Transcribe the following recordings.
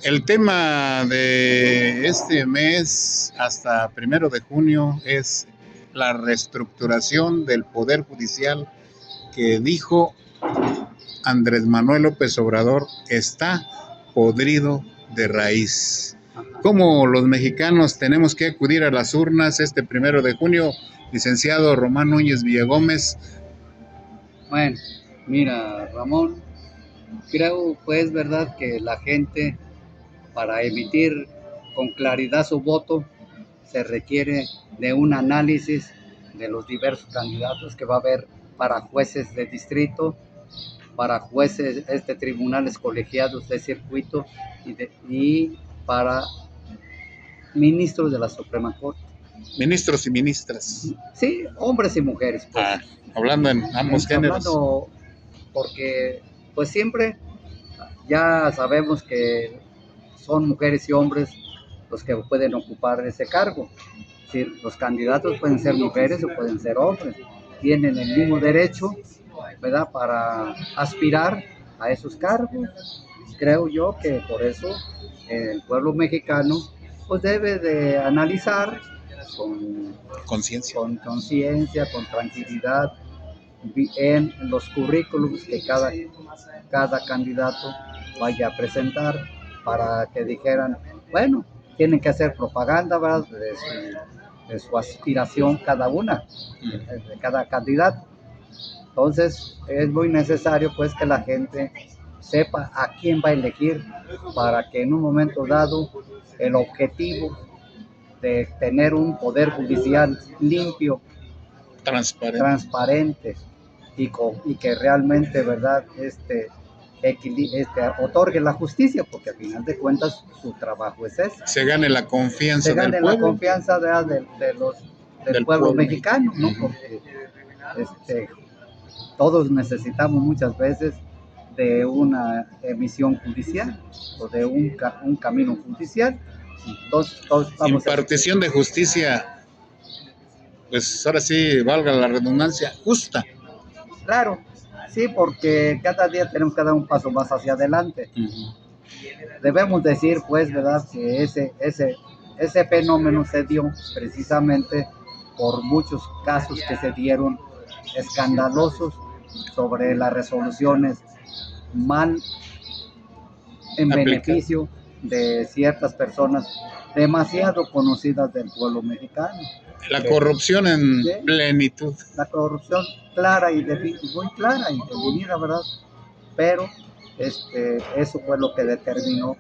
El tema de este mes hasta 1 de junio es la reestructuración del Poder Judicial que dijo Andrés Manuel López Obrador está podrido de raíz. ¿Cómo los mexicanos tenemos que acudir a las urnas este 1 de junio? Licenciado Román Núñez Villagómez. Bueno, mira, Ramón, creo pues verdad que la gente para emitir con claridad su voto se requiere de un análisis de los diversos candidatos que va a haber para jueces de distrito, para jueces, tribunales colegiados de circuito y para ministros de la Suprema Corte. Ministros y ministras. Sí, hombres y mujeres, pues. Hablando en ambos géneros. Hablando porque pues siempre ya sabemos que son mujeres y hombres los que pueden ocupar ese cargo. Es decir, los candidatos pueden ser mujeres o pueden ser hombres. Tienen el mismo derecho, ¿verdad?, para aspirar a esos cargos. Creo yo que por eso el pueblo mexicano pues debe de analizar con conciencia, con tranquilidad, en los currículums que cada candidato vaya a presentar, para que dijeran, bueno, tienen que hacer propaganda, ¿verdad?, de su aspiración cada una, de cada candidato. Entonces es muy necesario pues que la gente sepa a quién va a elegir, para que en un momento dado el objetivo de tener un poder judicial limpio, transparente y que realmente, verdad, otorgue la justicia, porque al final de cuentas su trabajo es ese. Se gane la confianza del pueblo. La confianza del pueblo mexicano, ¿no? Porque todos necesitamos muchas veces de una emisión judicial o de un camino judicial. Entonces, todos impartición de justicia, pues ahora sí, valga la redundancia, justa. Claro, sí, porque cada día tenemos que dar un paso más hacia adelante. Debemos decir, pues, verdad, que ese fenómeno se dio precisamente por muchos casos que se dieron escandalosos sobre las resoluciones mal en beneficio de ciertas personas demasiado conocidas del pueblo mexicano. La corrupción en plenitud. La corrupción clara y muy clara y definida, ¿verdad? Pero eso fue lo que determinó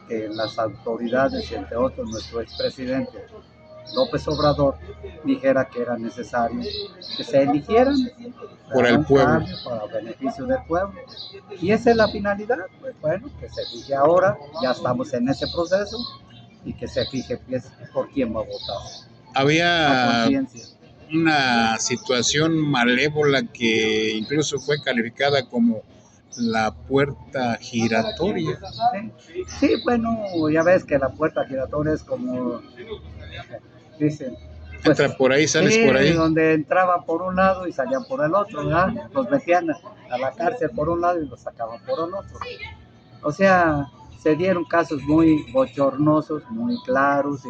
que las autoridades, y entre otros nuestro expresidente López Obrador, dijera que era necesario que se eligieran por el pueblo, para beneficio del pueblo. Y esa es la finalidad, pues bueno, que se fije ahora, ya estamos en ese proceso, y que se fije pues, por quién va a votar. Había una situación malévola que incluso fue calificada como la puerta giratoria. Sí, bueno, ya ves que la puerta giratoria es como, dicen, pues, entra por ahí, sales por ahí. Donde entraban por un lado y salían por el otro, ¿verdad? Los metían a la cárcel por un lado y los sacaban por el otro. O sea, se dieron casos muy bochornosos, muy claros,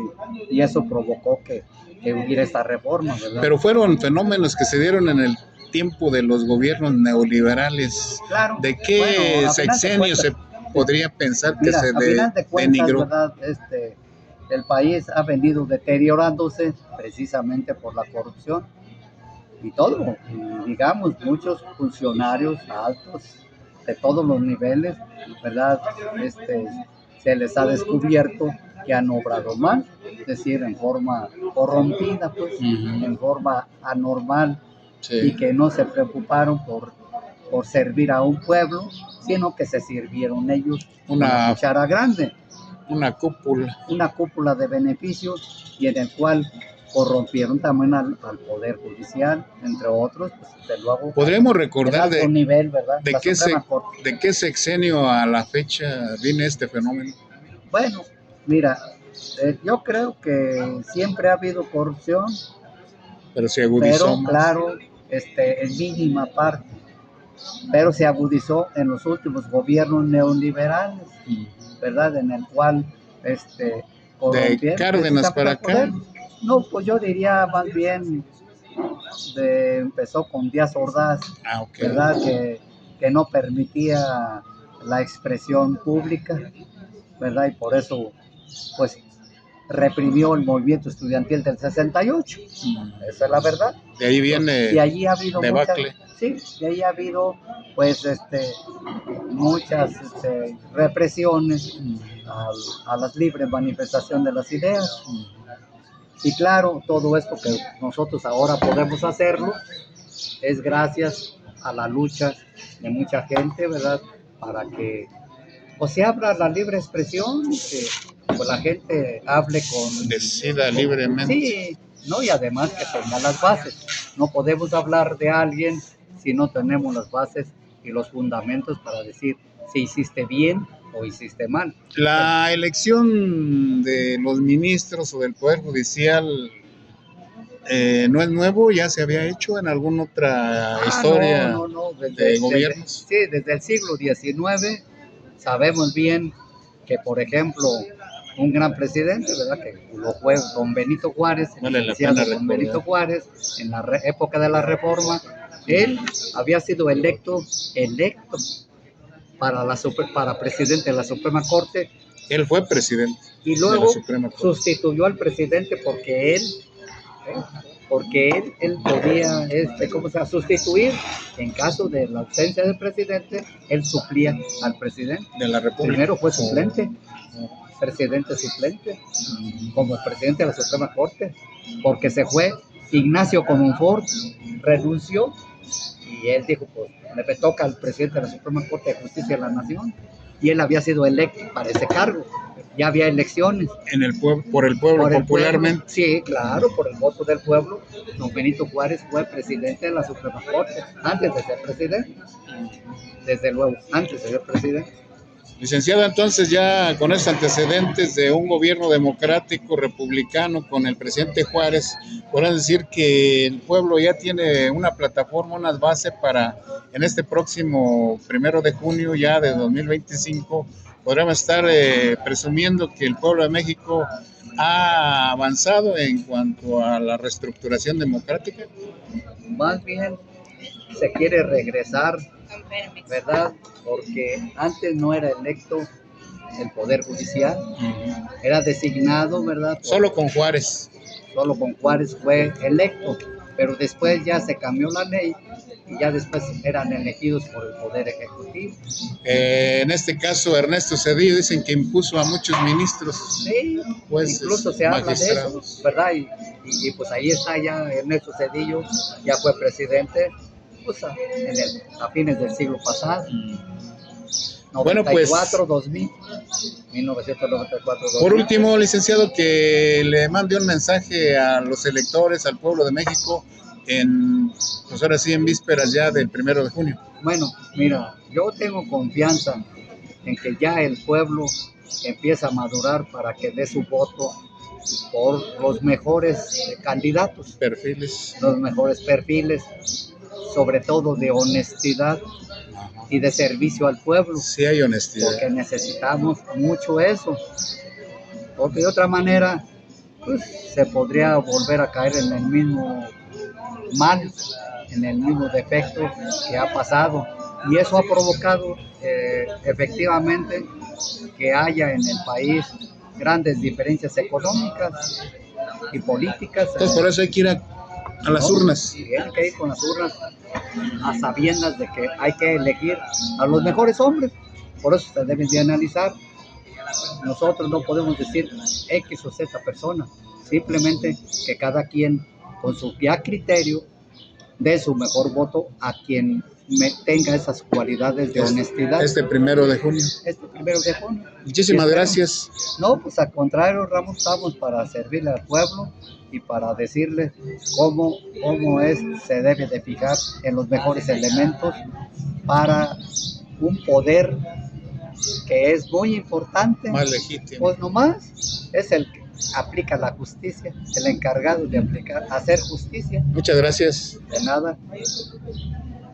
y eso provocó que hubiera esta reforma, ¿verdad? Pero fueron fenómenos que se dieron en el tiempo de los gobiernos neoliberales. Claro. ¿De qué sexenio se podría pensar que se denigró? ¿Verdad? El país ha venido deteriorándose precisamente por la corrupción y todo. Y digamos, muchos funcionarios altos de todos los niveles, ¿verdad? Se les ha descubierto que han obrado mal, es decir, en forma corrompida, pues, en forma anormal, y que no se preocuparon por servir a un pueblo, sino que se sirvieron ellos una cuchara grande. Una cúpula de beneficios, y en el cual corrompieron también al Poder Judicial, entre otros, pues, desde luego. ¿Podríamos recordar de nivel, ¿verdad? de qué sexenio a la fecha viene este fenómeno? Bueno, mira, yo creo que siempre ha habido corrupción, pero se agudizó más. Claro, en mínima parte. pero se agudizó en los últimos gobiernos neoliberales, ¿verdad? En el cual de Cárdenas para acá. No, pues yo diría más bien empezó con Díaz Ordaz, Okay. ¿verdad? Que no permitía la expresión pública, ¿verdad? Y por eso, pues, reprimió el movimiento estudiantil del 68. Esa es la verdad. De ahí viene. De allí ha habido debacle. de ahí ha habido, pues, muchas represiones a las libres manifestaciones de las ideas. Y claro, todo esto que nosotros ahora podemos hacerlo es gracias a la lucha de mucha gente, ¿verdad? Para que pues, se abra la libre expresión, que pues, la gente hable decida libremente. Sí, ¿no? Y además que tenga las bases. No podemos hablar de alguien si no tenemos las bases y los fundamentos para decir si hiciste bien o hiciste mal. La elección de los ministros o del Poder Judicial no es nuevo, ya se había hecho en alguna otra historia de gobiernos. Sí, desde el siglo XIX sabemos bien que, por ejemplo, un gran presidente, ¿verdad? Que lo fue don Benito Juárez, don Benito Juárez, en la época de la Reforma, él había sido electo para presidente de la Suprema Corte. Él fue presidente. Y luego sustituyó al presidente porque él podía sustituir en caso de la ausencia del presidente, él suplía al presidente de la República. Primero fue suplente, presidente suplente, como presidente de la Suprema Corte, porque se fue Ignacio Comonfort, renunció y él dijo, pues me toca al presidente de la Suprema Corte de Justicia de la Nación, y él había sido electo para ese cargo. Ya había elecciones. Por el pueblo, popularmente. Sí, claro, por el voto del pueblo. Don Benito Juárez fue presidente de la Suprema Corte, antes de ser presidente. Desde luego, antes de ser presidente. Licenciado, entonces ya con esos antecedentes de un gobierno democrático, republicano, con el presidente Juárez, podemos decir que el pueblo ya tiene una plataforma, unas bases para, en este próximo 1 de junio ya de 2025, podremos estar presumiendo que el pueblo de México ha avanzado en cuanto a la reestructuración democrática. Más bien se quiere regresar, ¿verdad? Porque antes no era electo el Poder Judicial, era designado, ¿verdad? Solo con Juárez fue electo, pero después ya se cambió la ley y ya después eran elegidos por el Poder Ejecutivo. En este caso, Ernesto Zedillo dicen que impuso a muchos ministros. Sí, incluso se habla de eso, ¿verdad? Y pues ahí está ya Ernesto Zedillo, ya fue presidente pues, a fines del siglo pasado. 1994, 2000. Por último, licenciado, que le mande un mensaje a los electores, al pueblo de México, pues ahora sí, en vísperas ya del 1 de junio. Bueno, mira, yo tengo confianza en que ya el pueblo empieza a madurar para que dé su voto por los mejores candidatos. Los mejores perfiles, sobre todo de honestidad y de servicio al pueblo. Sí hay honestidad. Porque necesitamos mucho eso. Porque de otra manera, pues se podría volver a caer en el mismo mal, en el mismo defecto que ha pasado. Y eso ha provocado efectivamente que haya en el país grandes diferencias económicas y políticas. Entonces por eso hay que ir a las urnas. Sí, hay que ir con las urnas a sabiendas de que hay que elegir a los mejores hombres. Por eso se deben de analizar. Nosotros no podemos decir X o Z persona, simplemente que cada quien con su ya criterio dé su mejor voto a quien tenga esas cualidades de honestidad. Este 1 de junio. Muchísimas gracias. No, pues al contrario, Ramón, estamos para servirle al pueblo y para decirle cómo se debe de fijar en los mejores elementos para un poder que es muy importante. Más legítimo. Pues nomás es el que aplica la justicia, el encargado de hacer justicia. Muchas gracias. De nada.